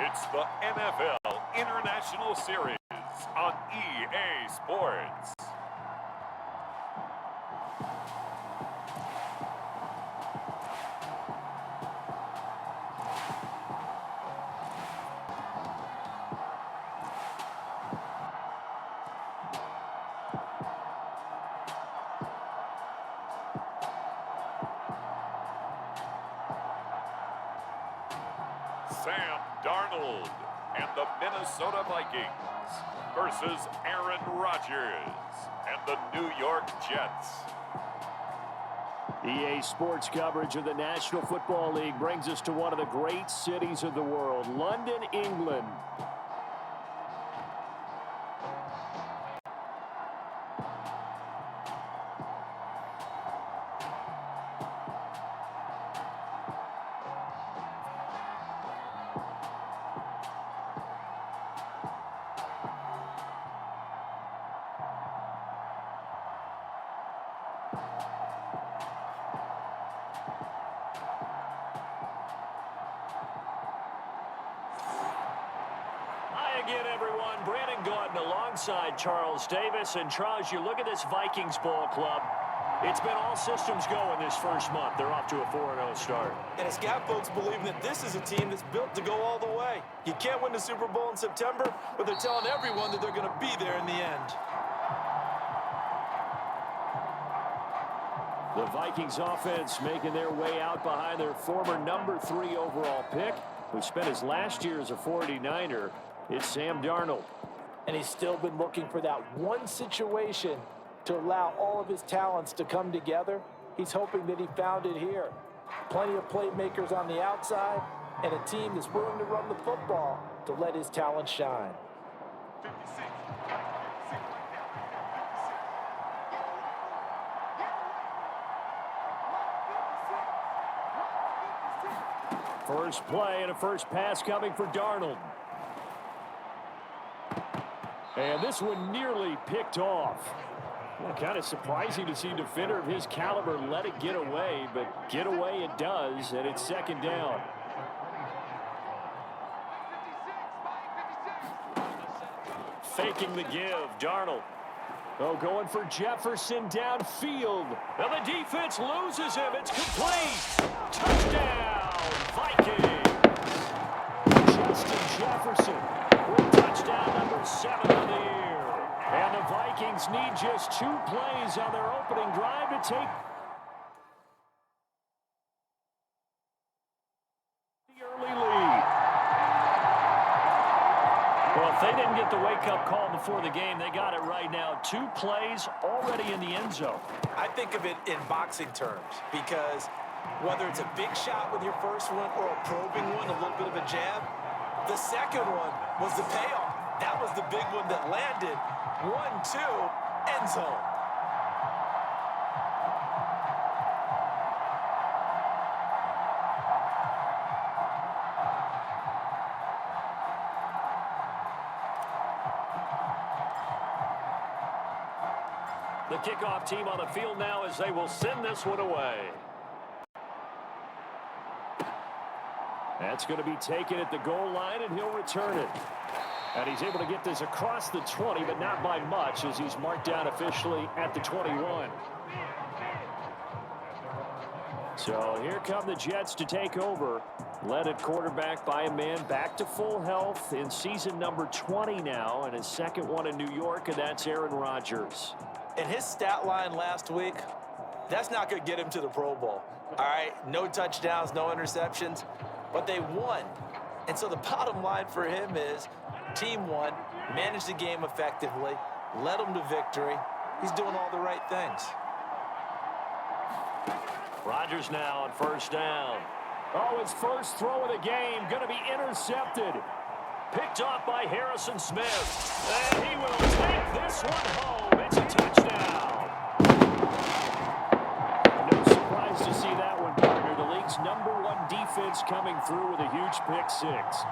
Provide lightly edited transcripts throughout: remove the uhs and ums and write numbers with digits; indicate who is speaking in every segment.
Speaker 1: It's the NFL International Series on EA Sports. Sam Darnold and the Minnesota Vikings versus Aaron Rodgers and the New York Jets.
Speaker 2: EA Sports coverage of the National Football League brings us to one of the great cities of the world, London, England. Again, everyone, Brandon Gaudin alongside Charles Davis. And Charles, you look at this Vikings ball club. It's been all systems go in this first month. They're off to a 4-0 start.
Speaker 3: And it's got folks believing that this is a team that's built to go all the way. You can't win the Super Bowl in September, but they're telling everyone that they're going to be there in the end.
Speaker 2: The Vikings offense making their way out behind their former number 3 overall pick, who spent his last year as a 49er. It's Sam Darnold.
Speaker 4: And he's still been looking for that one situation to allow all of his talents to come together. He's hoping that he found it here. Plenty of playmakers on the outside and a team that's willing to run the football to let his talent shine.
Speaker 2: First play and a first pass coming for Darnold. And this one nearly picked off. Well, kind of surprising to see a defender of his caliber let it get away, but get away it does, and it's second down. Faking the give, Darnold. Oh, going for Jefferson downfield. And the defense loses him. It's complete. Touchdown, Vikings. Justin Jefferson with touchdown number 7 of the year. And the Vikings need just 2 plays on their opening drive to take the early lead. Well, if they didn't get the wake-up call before the game, they got it right now. 2 plays already in the end zone.
Speaker 3: I think of it in boxing terms because whether it's a big shot with your first one or a probing one, a little bit of a jab, the second one was the payoff. That was the big one that landed. 1-2, end zone.
Speaker 2: The kickoff team on the field now as they will send this one away. That's going to be taken at the goal line, and he'll return it. And he's able to get this across the 20, but not by much, as he's marked down officially at the 21. So here come the Jets to take over. Led at quarterback by a man back to full health in season number 20 now, and his second one in New York, and that's Aaron Rodgers.
Speaker 3: And his stat line last week, that's not going to get him to the Pro Bowl. All right, no touchdowns, no interceptions, but they won. And so the bottom line for him is team won, managed the game effectively, led them to victory. He's doing all the right things.
Speaker 2: Rodgers now on first down. Oh, his first throw of the game going to be intercepted. Picked off by Harrison Smith. And he will take this one home. It's a touchdown. No surprise to see that one, partner. The league's #1 defense coming through with a huge pick-6.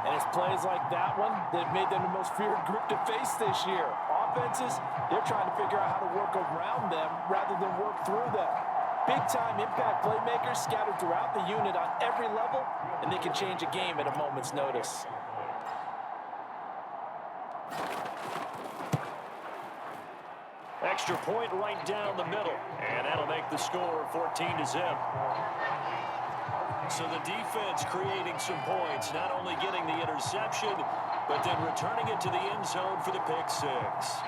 Speaker 4: And it's plays like that one that made them the most feared group to face this year. Offenses, they're trying to figure out how to work around them rather than work through them. Big-time impact playmakers scattered throughout the unit on every level, and they can change a game at a moment's notice.
Speaker 2: Extra point right down the middle. And that'll make the score 14-0. So the defense creating some points, not only getting the interception, but then returning it to the end zone for the pick six.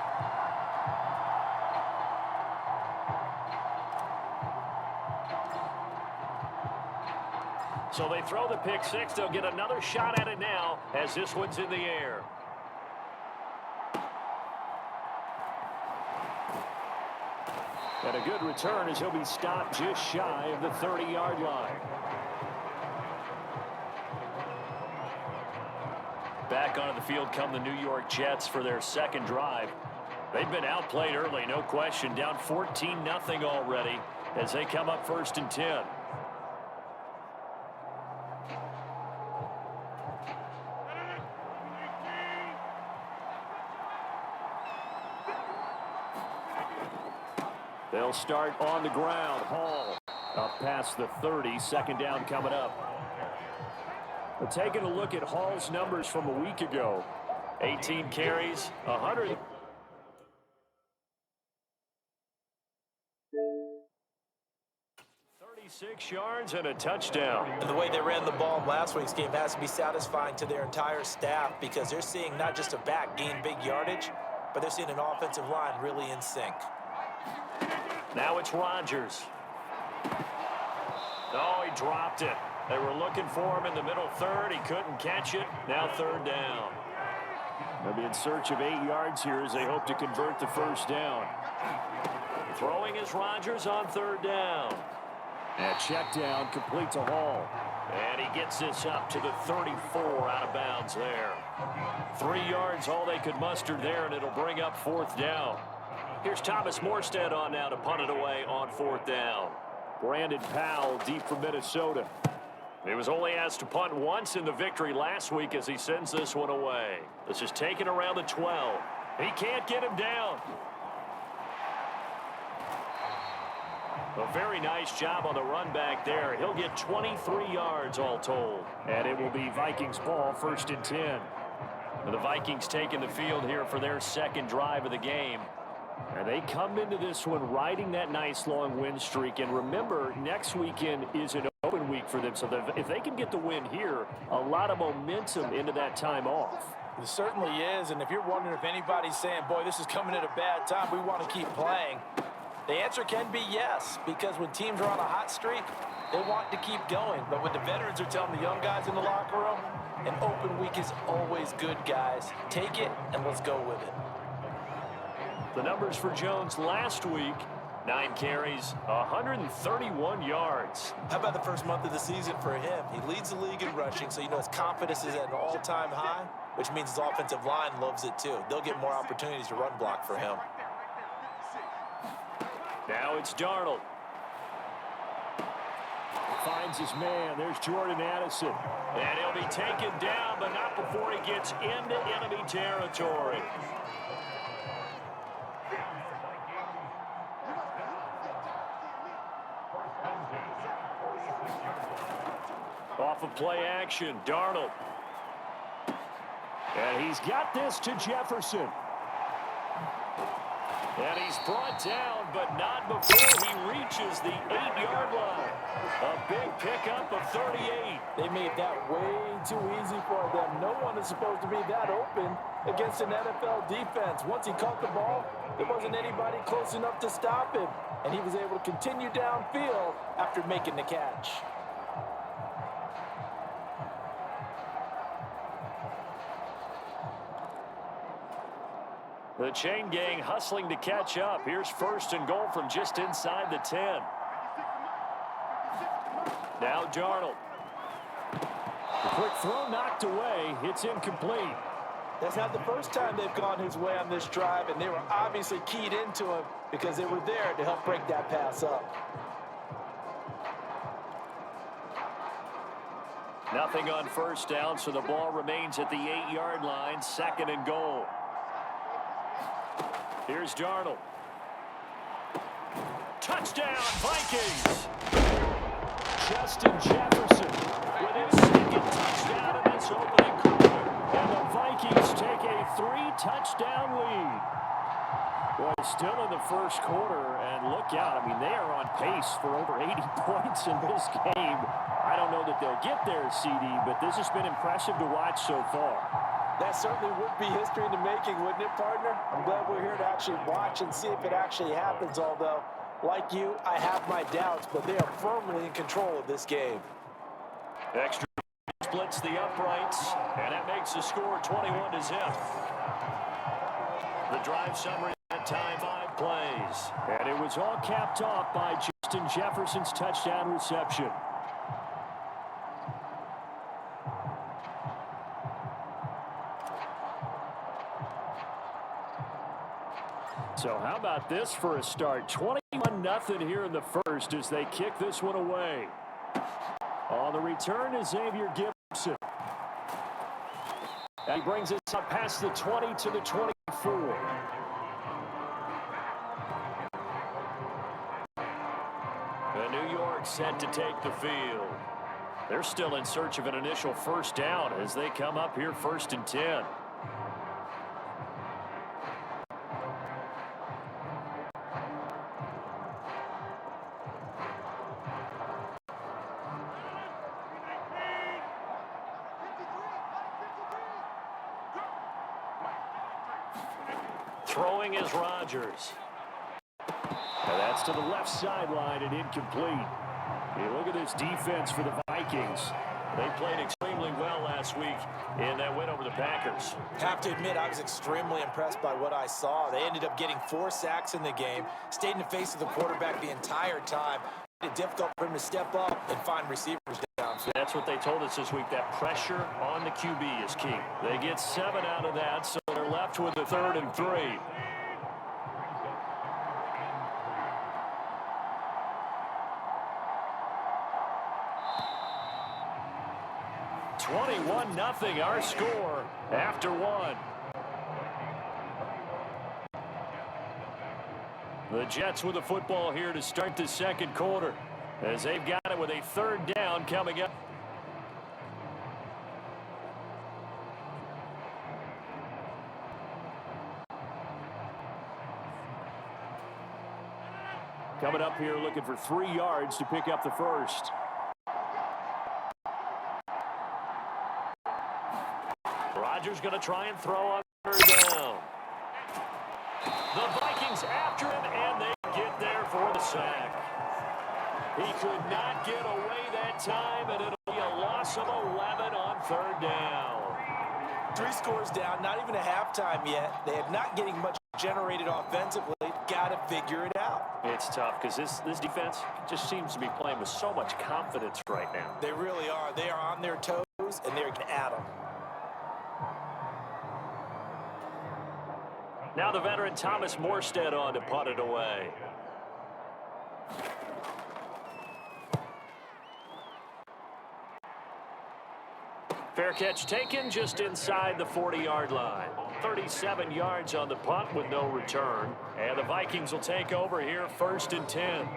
Speaker 2: So they throw the pick six. They'll get another shot at it now as this one's in the air. And a good return as he'll be stopped just shy of the 30-yard line. Back onto the field come the New York Jets for their second drive. They've been outplayed early, no question. Down 14-0 already as they come up 1st and 10. They'll start on the ground. Hall up past the 30. Second down coming up. We're taking a look at Hall's numbers from a week ago. 18 carries, 100. 36 yards and a touchdown.
Speaker 3: And the way they ran the ball in last week's game has to be satisfying to their entire staff because they're seeing not just a back gain big yardage, but they're seeing an offensive line really in sync.
Speaker 2: Now it's Rodgers. Oh, he dropped it. They were looking for him in the middle third. He couldn't catch it. Now 3rd down. They'll be in search of 8 yards here as they hope to convert the 1st down. Throwing is Rodgers on 3rd down. And check down complete to Hall. And he gets this up to the 34 out of bounds there. 3 yards all they could muster there, and it'll bring up 4th down. Here's Thomas Morstead on now to punt it away on 4th down. Brandon Powell deep from Minnesota. He was only asked to punt once in the victory last week as he sends this one away. This is taken around the 12. He can't get him down. A very nice job on the run back there. He'll get 23 yards all told. And it will be Vikings ball 1st and 10. And the Vikings taking the field here for their second drive of the game. And they come into this one riding that nice long win streak. And remember, next weekend is an open week for them. So if they can get the win here, a lot of momentum into that time off.
Speaker 4: It certainly is. And if you're wondering if anybody's saying, boy, this is coming at a bad time, we want to keep playing, the answer can be yes. Because when teams are on a hot streak, they want to keep going. But when the veterans are telling the young guys in the locker room, an open week is always good, guys. Take it and let's go with it.
Speaker 2: The numbers for Jones last week, 9 carries, 131 yards.
Speaker 3: How about the first month of the season for him? He leads the league in rushing, so you know his confidence is at an all-time high, which means his offensive line loves it too. They'll get more opportunities to run block for him.
Speaker 2: Now it's Darnold. Finds his man. There's Jordan Addison. And he'll be taken down, but not before he gets into enemy territory. Off of play action, Darnold. And he's got this to Jefferson. And he's brought down, but not before he reaches the 8-yard line. A big pickup of 38.
Speaker 4: They made that way too easy for them. No one is supposed to be that open against an NFL defense. Once he caught the ball, there wasn't anybody close enough to stop him. And he was able to continue downfield after making the catch.
Speaker 2: The chain gang hustling to catch up. Here's 1st and goal from just inside the 10. Now Darnold. The quick throw knocked away. It's incomplete.
Speaker 4: That's not the first time they've gone his way on this drive, and they were obviously keyed into him because they were there to help break that pass up.
Speaker 2: Nothing on 1st down, so the ball remains at the 8-yard line. 2nd and goal. Here's Darnold. Touchdown, Vikings! Justin Jefferson with his second touchdown in this opening quarter. And the Vikings take a 3-touchdown still in the first quarter, and look out. I mean, they are on pace for over 80 points in this game. I don't know that they'll get there, CD, but this has been impressive to watch so far.
Speaker 4: That certainly would be history in the making, wouldn't it, partner? I'm glad we're here to actually watch and see if it actually happens, although, like you, I have my doubts, but they are firmly in control of this game.
Speaker 2: Extra splits the uprights, and that makes the score 21-0. The drive summary at time, 5 plays. And it was all capped off by Justin Jefferson's touchdown reception. So how about this for a start? 21-0 here in the first as they kick this one away. On the return is Xavier Gibson. And he brings us up past the 20 to the 24. And New York set to take the field. They're still in search of an initial first down as they come up here 1st and 10. Throwing is Rodgers. And that's to the left sideline and incomplete. You look at this defense for the Vikings. They played extremely well last week in that win over the Packers.
Speaker 3: Have to admit, I was extremely impressed by what I saw. They ended up getting 4 sacks in the game, stayed in the face of the quarterback the entire time. It's difficult for him to step up and find receivers downfield.
Speaker 2: That's what they told us this week, that pressure on the QB is key. They get 7 out of that, so they're left with a 3rd and 3. (21-0) our score after 1. The Jets with the football here to start the second quarter as they've got it with a 3rd down coming up. Coming up here looking for 3 yards to pick up the first. Rodgers going to try and throw on 3rd down. The Vikings after him, and they get there for the sack. He could not get away that time, and it'll be a loss of 11 on 3rd down.
Speaker 3: 3 scores down, not even a halftime yet. They are not getting much generated offensively. Got to figure it out.
Speaker 2: It's tough because this defense just seems to be playing with so much confidence right now.
Speaker 3: They really are. They are on their toes, and they're at them.
Speaker 2: Now the veteran Thomas Morstead on to punt it away. Fair catch taken just inside the 40-yard line. 37 yards on the punt with no return. And the Vikings will take over here 1st and 10.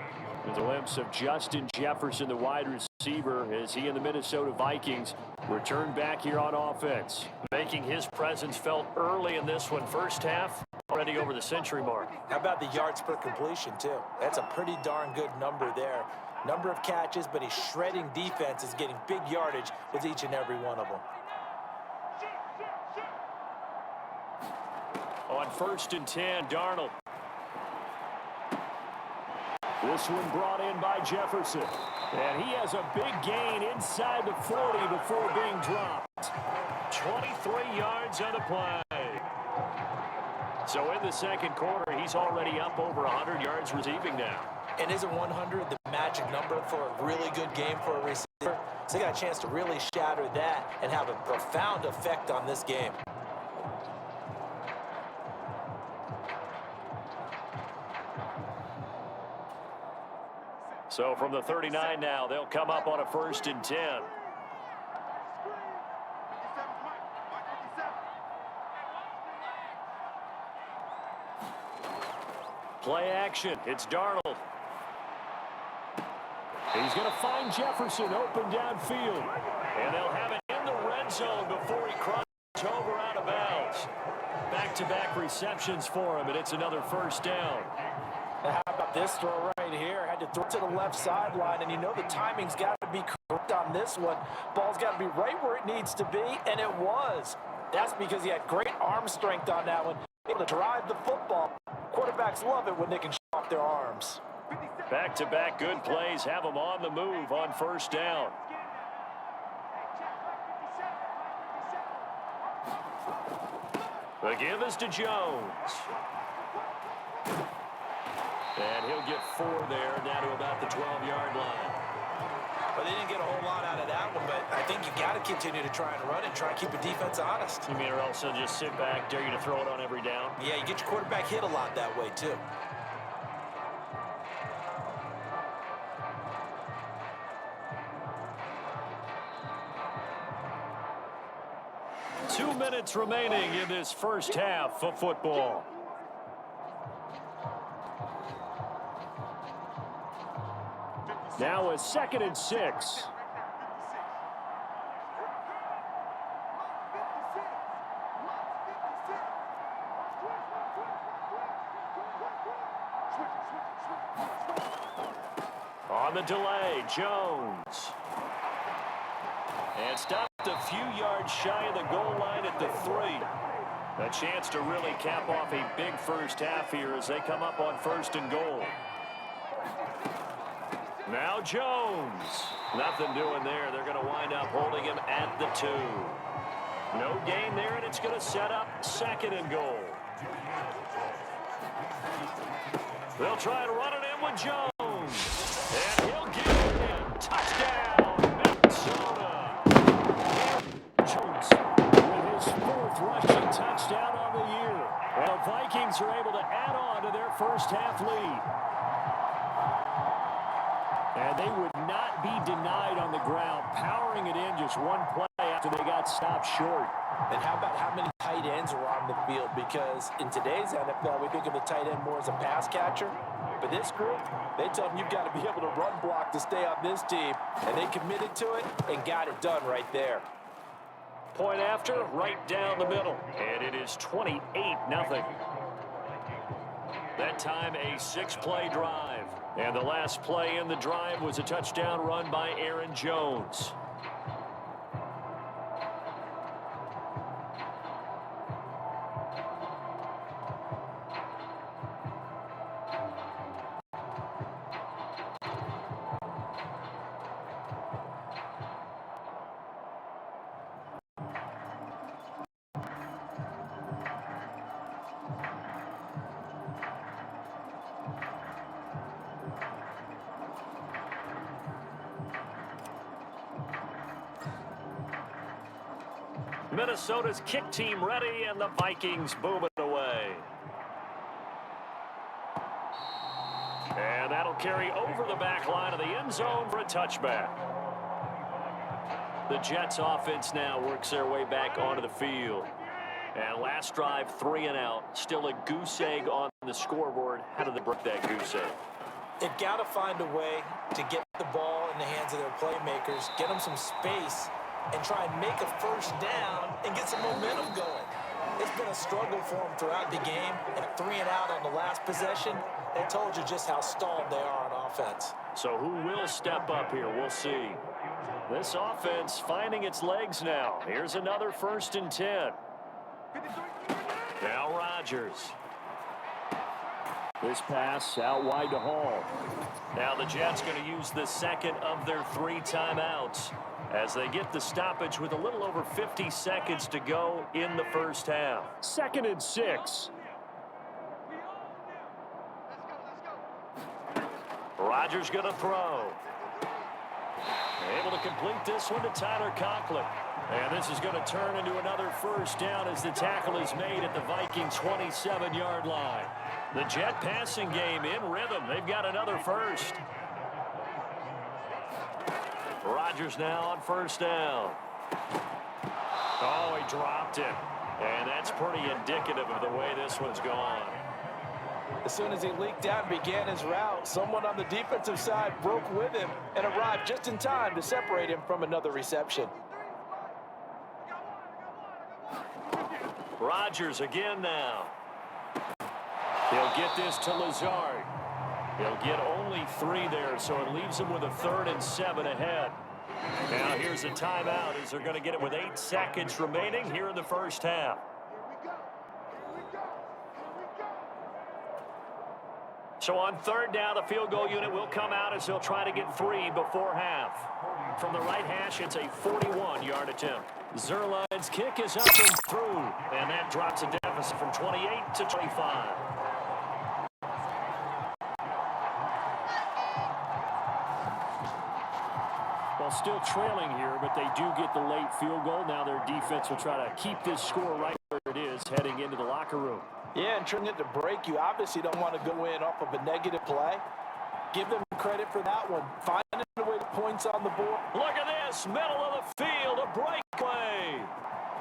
Speaker 2: A glimpse of Justin Jefferson, the wide receiver, as he and the Minnesota Vikings return back here on offense. Making his presence felt early in this one. First half, already over the century mark.
Speaker 3: How about the yards per completion, too? That's a pretty darn good number there. Number of catches, but he's shredding defenses, getting big yardage with each and every one of them.
Speaker 2: On 1st and 10, Darnold. This one brought in by Jefferson. And he has a big gain inside the 40 before being dropped. 23 yards on the play. So in the second quarter, he's already up over 100 yards receiving now.
Speaker 3: And isn't 100 the magic number for a really good game for a receiver? So they got a chance to really shatter that and have a profound effect on this game.
Speaker 2: So from the 39 now, they'll come up on a 1st and 10. Play action. It's Darnold. He's going to find Jefferson open downfield. And they'll have it in the red zone before he crosses over out of bounds. back-to-back receptions for him, and it's another first down.
Speaker 4: Now, how about this throw right here? Had to throw to the left sideline, and you know the timing's got to be correct on this one. Ball's got to be right where it needs to be, and it was. That's because he had great arm strength on that one, able to drive the football. Quarterbacks love it when they can show off their arms.
Speaker 2: Back-to-back good plays have them on the move on first down. The give is to Jones. And he'll get 4 there, down to about the 12-yard line.
Speaker 3: Well, they didn't get a whole lot out of that one, but I think you got to continue to try and run it, try and keep the defense honest.
Speaker 2: You mean or else they'll just sit back, dare you to throw it on every down?
Speaker 3: Yeah, you get your quarterback hit a lot that way, too.
Speaker 2: Two minutes remaining in this first half of football. Now a 2nd and 6. On the delay, Jones. And stopped a few yards shy of the goal line at the 3. A chance to really cap off a big first half here as they come up on 1st and goal. Now Jones. Nothing doing there. They're going to wind up holding him at the 2. No gain there, and it's going to set up 2nd and goal. They'll try and run it in with Jones. And he'll get it in. Touchdown, Minnesota. Jones with his 4th rushing touchdown on the year. And the Vikings are able to add on to their first half lead. And they would not be denied on the ground, powering it in just one play after they got stopped short.
Speaker 3: And how about how many tight ends are on the field? Because in today's NFL, we think of the tight end more as a pass catcher. But this group, they tell them you've got to be able to run block to stay on this team. And they committed to it and got it done right there.
Speaker 2: Point after, right down the middle. And it is 28-0. That time a 6-play drive. And the last play in the drive was a touchdown run by Aaron Jones. Minnesota's kick team ready, and the Vikings boom it away. And that'll carry over the back line of the end zone for a touchback. The Jets offense now works their way back onto the field. And last drive, 3 and out. Still a goose egg on the scoreboard. How did they break that goose egg?
Speaker 3: They've got to find a way to get the ball in the hands of their playmakers, get them some space, and try and make a first down and get some momentum going. It's been a struggle for them throughout the game. And 3 and out on the last possession, they told you just how stalled they are on offense.
Speaker 2: So who will step up here? We'll see. This offense finding its legs now. Here's another 1st and 10. Now Rodgers. This pass out wide to Hall. Now the Jets going to use the 2nd of their 3 timeouts as they get the stoppage with a little over 50 seconds to go in the first half. 2nd and 6. Rodgers going to throw. Able to complete this one to Tyler Conklin. And this is going to turn into another first down as the tackle is made at the Vikings 27-yard line. The Jet passing game in rhythm. They've got another first. Rodgers now on first down. Oh, he dropped it. And that's pretty indicative of the way this one's gone.
Speaker 3: As soon as he leaked out and began his route, someone on the defensive side broke with him and arrived just in time to separate him from another reception.
Speaker 2: Rodgers again now. He'll get this to Lazard. He'll get only 3 there, so it leaves him with a 3rd and 7 ahead. Now here's a timeout as they're going to get it with 8 seconds remaining here in the first half. So on 3rd down, the field goal unit will come out as they'll try to get 3 before half. From the right hash, it's a 41-yard attempt. Zerline's kick is up and through, and that drops a deficit from 28 to 25. Well, still trailing here, but they do get the late field goal. Now their defense will try to keep this score right where it is heading into the locker room.
Speaker 4: Yeah, and trying it to break, you obviously don't want to go in off of a negative play. Give them credit for that one. Finding a way to points on the board.
Speaker 2: Look at this, middle of the field, a breakaway.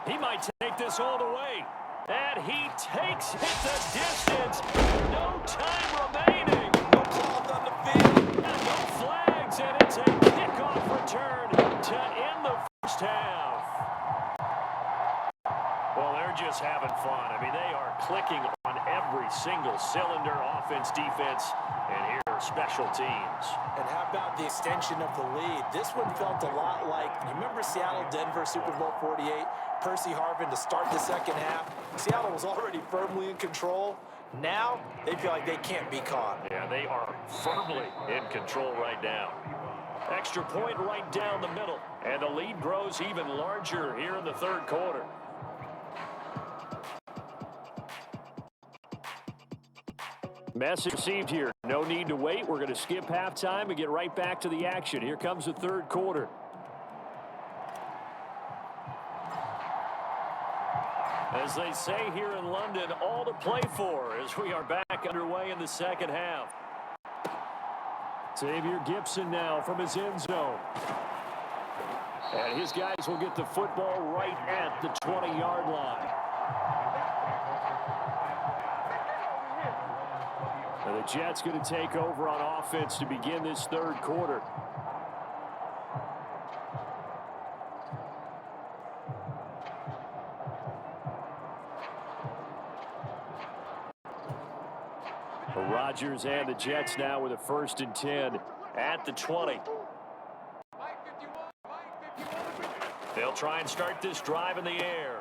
Speaker 2: He might take this all the way. And he takes it the distance. No time remaining.
Speaker 3: No calls on the field.
Speaker 2: No flags, and it's a kickoff return to end the first half. Well, they're just having fun. I mean, they are clicking on every single cylinder, offense, defense, and here are special teams.
Speaker 3: And how about the extension of the lead? This one felt a lot like, you remember Seattle-Denver Super Bowl 48? Percy Harvin to start the second half. Seattle was already firmly in control. Now, they feel like they can't be caught.
Speaker 2: Yeah, they are firmly in control right now. Extra point right down the middle. And the lead grows even larger here in the 3rd quarter. Message received here. No need to wait. We're going to skip halftime and get right back to the action. Here comes the 3rd quarter. As they say here in London, all to play for as we are back underway in the second half. Xavier Gibson now from his end zone. And his guys will get the football right at the 20-yard line. And the Jets going to take over on offense to begin this 3rd quarter. Rodgers and the Jets now with a 1st and 10 at the 20. They'll try and start this drive in the air.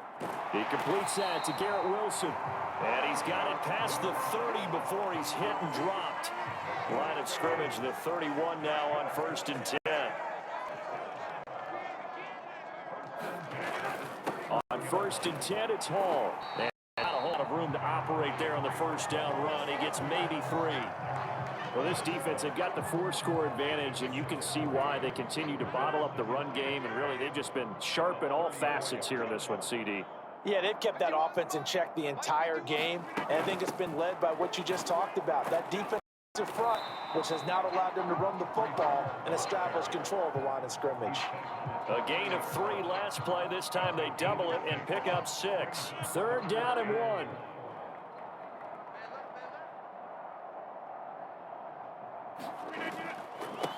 Speaker 2: He completes that to Garrett Wilson. And he's got it past the 30 before he's hit and dropped. Line of scrimmage, the 31 now on 1st and 10. On 1st and 10, it's Hall. And not a whole lot of room to operate there on the 1st down run. He gets maybe 3. Well, this defense, they've got the 4-score advantage, and you can see why they continue to bottle up the run game. And really, they've just been sharp in all facets here in this one, CD.
Speaker 4: Yeah, they've kept that offense in check the entire game, and I think it's been led by what you just talked about, that defensive front, which has now allowed them to run the football and establish control of the line of scrimmage.
Speaker 2: A gain of 3 last play. This time they double it and pick up 6. 3rd down and 1.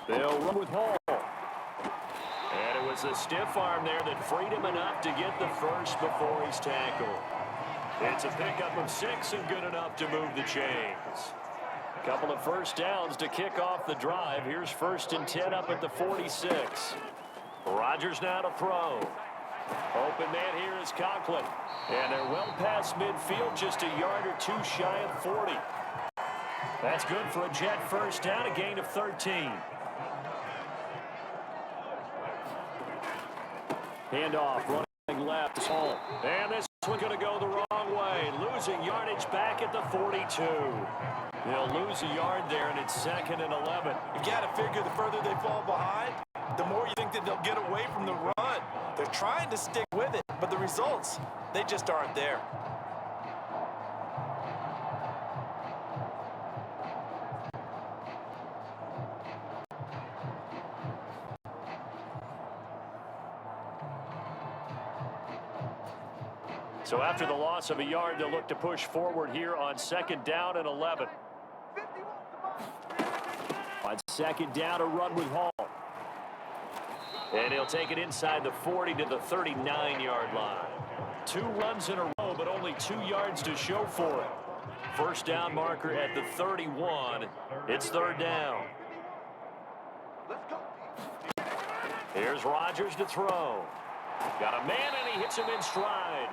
Speaker 2: They'll run with Hall. And it was a stiff arm there that freed him enough to get the first before he's tackled. It's a pickup of 6 and good enough to move the chains. A couple of 1st downs to kick off the drive. Here's 1st and 10 up at the 46. Rodgers now to throw. Open man here is Conklin. And they're well past midfield, just a yard or 2 shy of 40. That's good for a Jet 1st down, a gain of 13. Handoff, running left is Hall. And this one's going to go the wrong way. Losing yardage back at the 42. They'll lose a yard there, and it's 2nd and 11.
Speaker 3: You got to figure the further they fall behind, the more you think that they'll get away from the run. They're trying to stick with it, but the results, they just aren't there.
Speaker 2: So after the loss of a yard, they'll look to push forward here on 2nd down and 11. On 2nd down, a run with Hall. And he'll take it inside the 40 to the 39-yard line. 2 runs in a row, but only only 2 yards to show for it. First down marker at the 31. It's third down. Here's Rodgers to throw. Got a man, and he hits him in stride.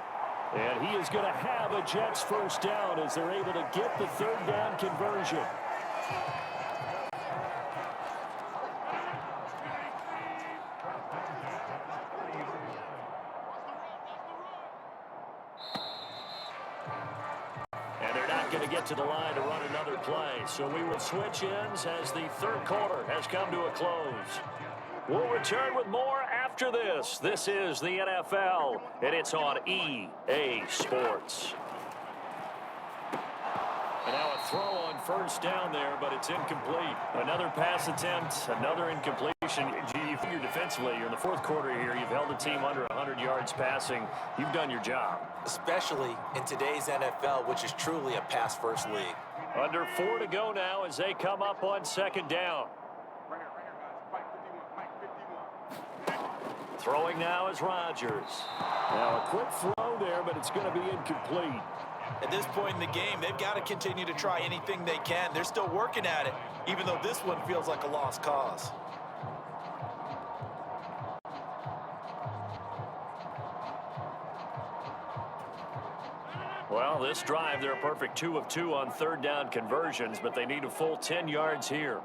Speaker 2: And he is going to have a Jets first down as they're able to get the third down conversion. And they're not going to get to the line to run another play. So we will switch ends as the third quarter has come to a close. We'll return with more after this. This is the NFL, and it's on EA Sports. And now a throw on first down there, but it's incomplete. Another pass attempt, another incompletion. You figure defensively, you're in the fourth quarter here. You've held the team under 100 yards passing. You've done your job.
Speaker 3: Especially in today's NFL, which is truly a pass-first league.
Speaker 2: Under 4 to go now as they come up on second down. Throwing now is Rodgers. Now a quick throw there, but it's going to be incomplete.
Speaker 3: At this point in the game, they've got to continue to try anything they can. They're still working at it, even though this one feels like a lost cause.
Speaker 2: Well, this drive, they're a perfect 2 of 2 on third down conversions, but they need a full 10 yards here.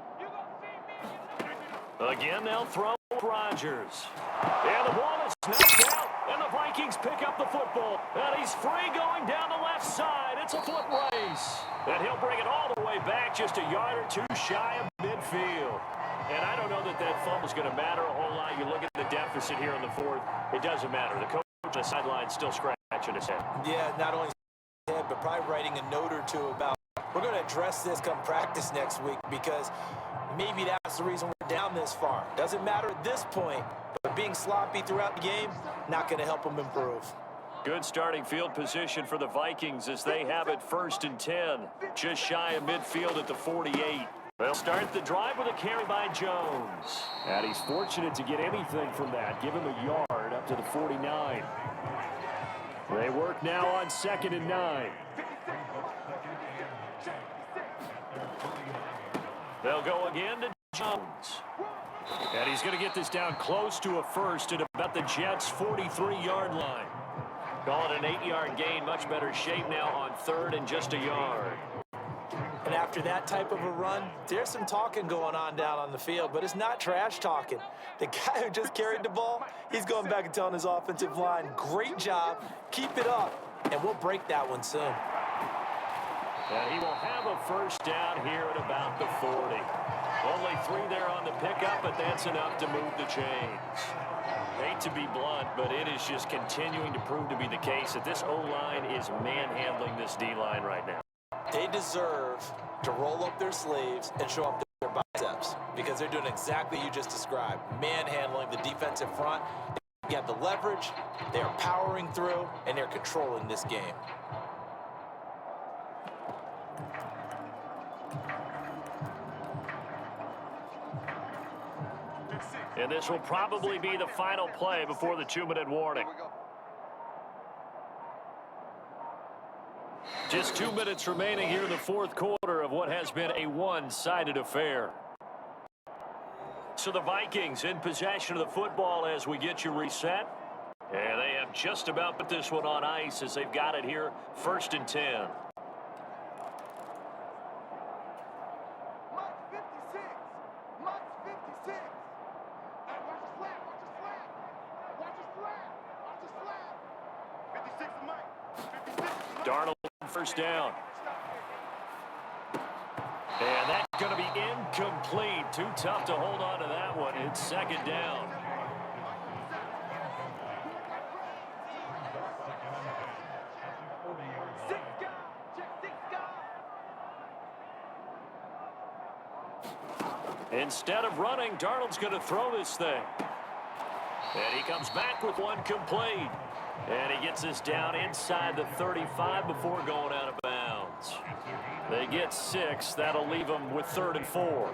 Speaker 2: Again, they'll throw Rodgers. And the ball is knocked out, and the Vikings pick up the football. And he's free going down the left side. It's a foot race. And he'll bring it all the way back just a yard or two shy of midfield. And I don't know that that fumble's going to matter a whole lot. You look at the deficit here in the fourth, it doesn't matter. The coach on the sideline still scratching his head.
Speaker 3: Yeah, not only his head, but probably writing a note or two about, we're going to address this come practice next week, because maybe that's the reason we're down this far. Doesn't matter at this point, but being sloppy throughout the game, not going to help them improve.
Speaker 2: Good starting field position for the Vikings as they have it 1st and 10, just shy of midfield at the 48. They'll start the drive with a carry by Jones. And he's fortunate to get anything from that. Give him a yard up to the 49. They work now on 2nd and 9. They'll go again to Jones. And he's going to get this down close to a first at about the Jets' 43-yard line. Call it an 8-yard gain. Much better shape now on 3rd and just a yard.
Speaker 3: And after that type of a run, there's some talking going on down on the field, but it's not trash talking. The guy who just carried the ball, he's going back and telling his offensive line, great job, keep it up, and we'll break that one soon.
Speaker 2: And he will have a first down here at about the 40. Only 3 there on the pickup, but that's enough to move the chains. Hate to be blunt, but it is just continuing to prove to be the case that this O-line is manhandling this D-line right now.
Speaker 3: They deserve to roll up their sleeves and show up their biceps, because they're doing exactly what you just described, manhandling the defensive front. They have the leverage, they're powering through, and they're controlling this game.
Speaker 2: And this will probably be the final play before the 2-minute warning. Just 2 minutes remaining here in the fourth quarter of what has been a one-sided affair. So the Vikings in possession of the football as we get you reset. And they have just about put this one on ice as they've got it here 1st and 10. Darnold first down. And that's going to be incomplete. Too tough to hold on to that one. It's 2nd down. Instead of running, Darnold's going to throw this thing. And he comes back with one complete. And he gets this down inside the 35 before going out of bounds. They get 6. That'll leave them with 3rd and 4.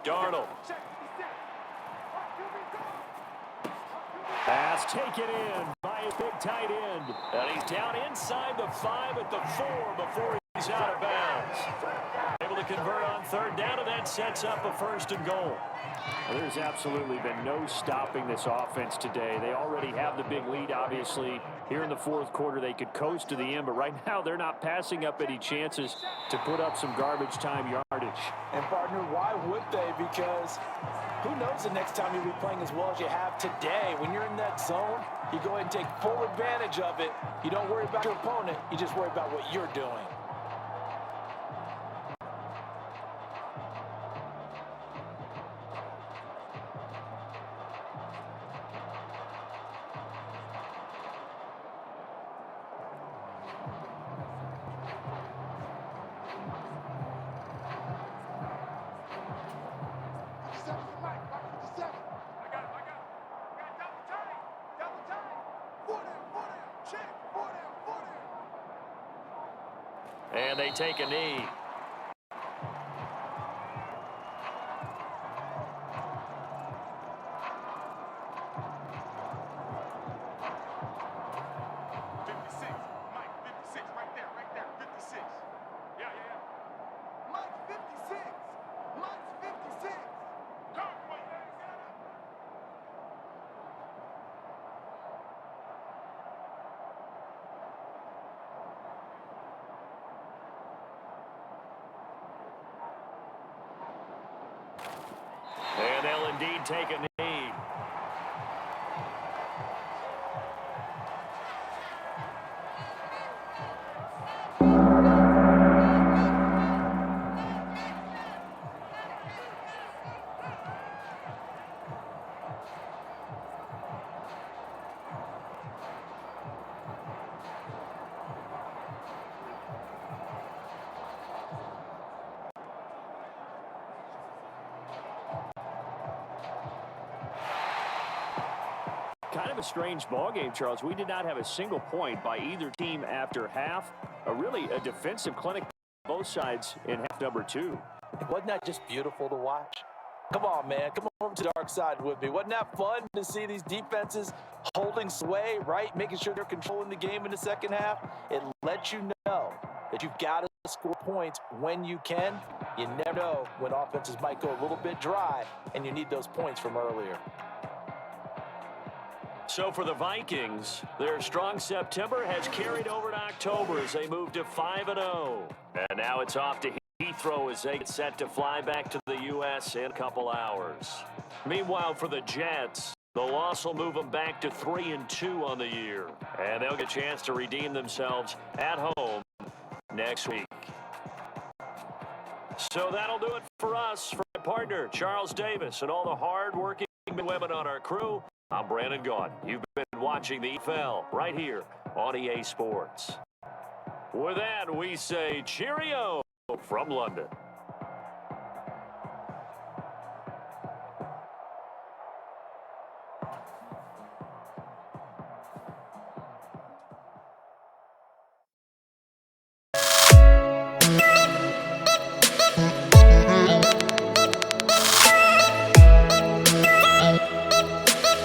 Speaker 2: Darnold. Pass taken in by a big tight end. And he's down inside the 5 at the 4 before he's out of bounds. Able to convert on third down, and that sets up a 1st and goal.
Speaker 5: Well, there's absolutely been no stopping this offense today. They already have the big lead, obviously. Here in the 4th quarter, they could coast to the end, but right now they're not passing up any chances to put up some garbage time yardage.
Speaker 4: And, partner, why would they? Because who knows the next time you'll be playing as well as you have today. When you're in that zone, you go ahead and take full advantage of it. You don't worry about your opponent. You just worry about what you're doing.
Speaker 2: And they take a knee. And they'll indeed take a knee.
Speaker 5: Kind of a strange ball game, Charles. We did not have a single point by either team after half. Really a defensive clinic on both sides in half number 2.
Speaker 3: Wasn't that just beautiful to watch? Come on, man. Come over to the dark side with me. Wasn't that fun to see these defenses holding sway, right? Making sure they're controlling the game in the second half. It lets you know that you've got to score points when you can. You never know when offenses might go a little bit dry, and you need those points from earlier.
Speaker 2: So for the Vikings, their strong September has carried over to October as they move to 5-0. And now it's off to Heathrow as they get set to fly back to the U.S. in a couple hours. Meanwhile, for the Jets, the loss will move them back to 3-2 on the year. And they'll get a chance to redeem themselves at home next week. So that'll do it for us. For my partner, Charles Davis, and all the hard-working men and women on our crew, I'm Brandon Gaughan. You've been watching the NFL right here on EA Sports. With that, we say cheerio from London.